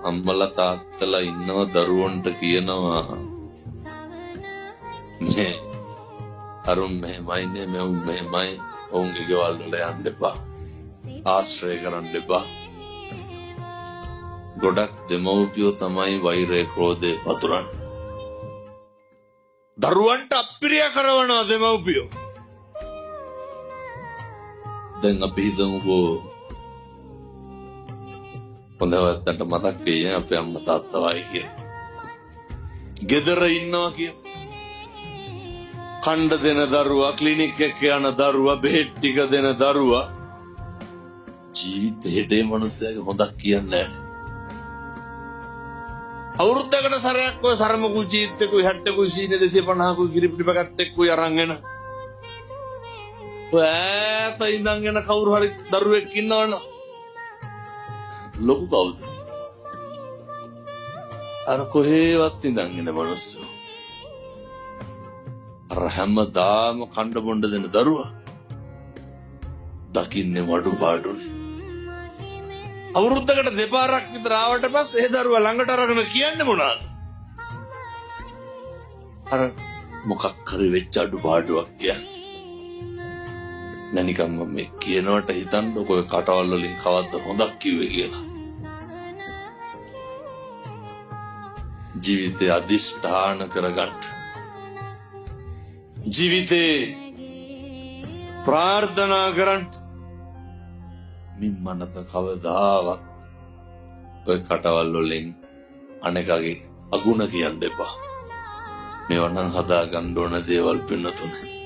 අම්මලා තාත්තලා ඉන්නව දරුවන්ට කියනවා මේ අරුන් මෙහෙමයිනේ මෙවුන් මෙහෙමයි ඔවුන්ගේ ගෙවල් වල යන්න එපා ආශ්‍රය කරන්න එපා ගොඩක් දෙමව්පියෝ තමයි වෛරය ක්‍රෝධය පතුරන්නේ දරුවන්ට අප්‍රිය කරනවා දෙමව්පියෝ දැන් අපි හිතමුකෝ හොඳට මතක් වෙයි අපේ අම්මා තාත්තා වයි කිය. ගෙදර ඉන්නවා කිය. කණ්ඩ දෙන දරුවා ක්ලිනික් එක යන දරුවා බෙහෙත් ටික දෙන දරුවා ජීවිතේට මනුස්සයාගේ හොඳක් කියන්නේ නැහැ. අවුරුද්දකට සැරයක් ඔය සරමකු ජීවිතේකුයි 60කුයි සීනේ 250කුයි කිරිපිටි පැකට් එක්කුයි අරන් එන. ඔය ඈත ඉඳන් එන කවුරු හරි දරුවෙක් ඉන්නවනේ ලොකු කවුද? අර කොහේවත් ඉඳන් එන මනුස්සෝ. අර හැමදාම කණ්ඩ බොණ්ඩ දෙන දරුවා. දකින්නේ මඩු පාඩුනේ. අවුරුද්දකට දෙපාරක් විතර ආවට පස්සේ ඒ දරුවා ළඟට අරගෙන කියන්නේ මොනවද? අර මොකක් හරි වෙච්ච අඩු පාඩුවක් කියන්නේ. නැනිකම් මේ කියනවට හිතන්නකො ඔය කටවල් වලින් කවද්ද හොඳක් කිව්වේ කියලා. ජීවිතේ අදිෂ්ඨාන කරගන්න. ජීවිතේ ප්‍රාර්ථනා කරන්න. මිම්මනත කවදාවත් ඔය කටවල් වලින් අනේකගේ අගුණ කියන්න එපා. මේවා නම් හදා ගන්න ඕන දේවල් පින්නතුනේ.